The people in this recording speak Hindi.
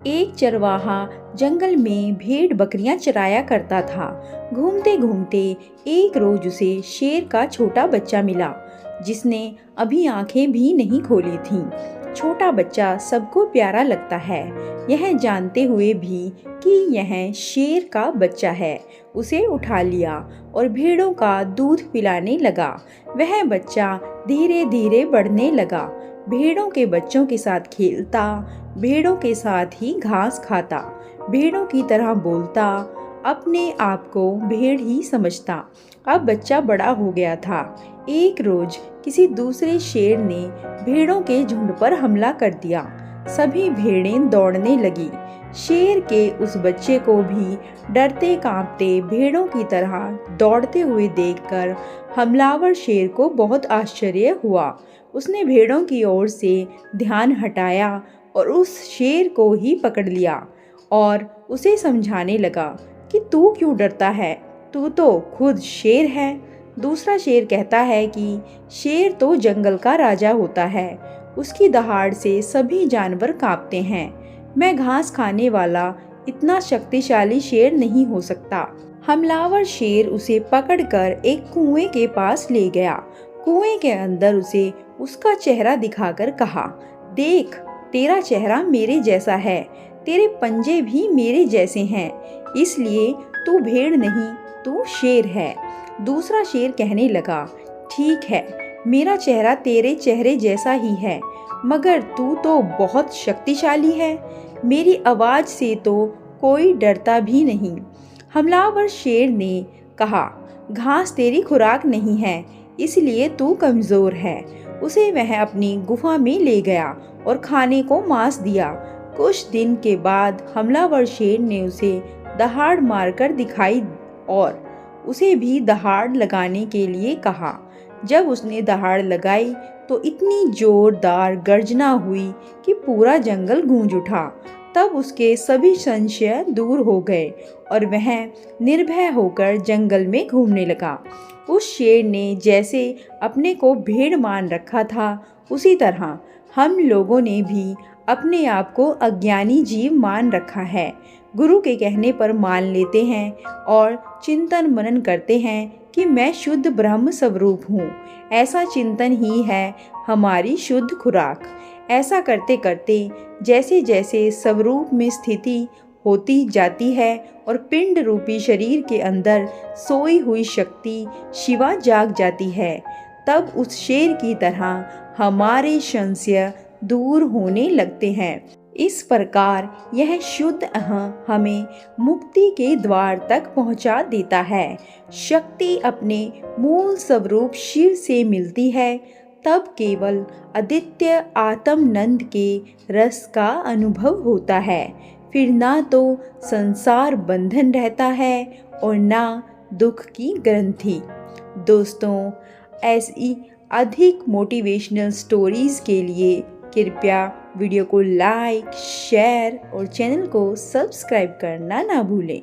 एक चरवाहा जंगल में भेड़ बकरियां चराया करता था। घूमते घूमते एक रोज उसे शेर का छोटा बच्चा मिला, जिसने अभी आंखें भी नहीं खोली थीं। छोटा बच्चा सबको प्यारा लगता है, यह जानते हुए भी कि यह शेर का बच्चा है। उसे उठा लिया और भेड़ों का दूध पिलाने लगा। वह बच्चा धीरे धीरे बढ़ने लगा, भेड़ों के बच्चों के साथ खेलता, भेड़ों के साथ ही घास खाता, भेड़ों की तरह बोलता, अपने आप को भेड़ ही समझता। अब बच्चा बड़ा हो गया था। एक रोज किसी दूसरे शेर ने भेड़ों के झुंड पर हमला कर दिया। सभी भेड़ें दौड़ने लगी। शेर के उस बच्चे को भी डरते कांपते भेड़ों की तरह दौड़ते हुए देखकर हमलावर शेर को बहुत आश्चर्य हुआ। उसने भेड़ों की ओर से ध्यान हटाया और उस शेर को ही पकड़ लिया और उसे समझाने लगा कि तू क्यों डरता है, तू तो खुद शेर है। दूसरा शेर कहता है कि शेर तो जंगल का राजा होता है, उसकी दहाड़ से सभी जानवर कांपते हैं। मैं घास खाने वाला इतना शक्तिशाली शेर नहीं हो सकता। हमलावर शेर उसे पकड़कर एक कुएं के पास ले गया। कुएं के अंदर उसे उसका चेहरा दिखाकर कहा, देख, तेरा चेहरा मेरे जैसा है, तेरे पंजे भी मेरे जैसे हैं, इसलिए तू भेड़ नहीं, तू शेर है। दूसरा शेर कहने लगा, ठीक है, मेरा चेहरा तेरे चेहरे जैसा ही है, मगर तू तो बहुत शक्तिशाली है, मेरी आवाज़ से तो कोई डरता भी नहीं। हमलावर शेर ने कहा, घास तेरी खुराक नहीं है, इसलिए तू कमज़ोर है। उसे वह अपनी गुफा में ले गया और खाने को मांस दिया। कुछ दिन के बाद हमलावर शेर ने उसे दहाड़ मारकर दिखाई और उसे भी दहाड़ लगाने के लिए कहा। जब उसने दहाड़ लगाई तो इतनी जोरदार गर्जना हुई कि पूरा जंगल गूंज उठा। तब उसके सभी संशय दूर हो गए और वह निर्भय होकर जंगल में घूमने लगा। उस शेर ने जैसे अपने को भेड़ मान रखा था, उसी तरह हम लोगों ने भी अपने आप को अज्ञानी जीव मान रखा है। गुरु के कहने पर मान लेते हैं और चिंतन मनन करते हैं कि मैं शुद्ध ब्रह्म स्वरूप हूँ। ऐसा चिंतन ही है हमारी शुद्ध खुराक। ऐसा करते करते जैसे जैसे स्वरूप में स्थिति होती जाती है और पिंड रूपी शरीर के अंदर सोई हुई शक्ति शिवा जाग जाती है, तब उस शेर की तरह हमारे संशय दूर होने लगते हैं। इस प्रकार यह शुद्ध अहं हमें मुक्ति के द्वार तक पहुंचा देता है। शक्ति अपने मूल स्वरूप शिव से मिलती है, तब केवल अद्वितीय आत्मानंद के रस का अनुभव होता है। फिर ना तो संसार बंधन रहता है और ना दुख की ग्रंथि। दोस्तों, ऐसी अधिक मोटिवेशनल स्टोरीज के लिए कृपया वीडियो को लाइक, शेयर और चैनल को सब्सक्राइब करना ना भूलें।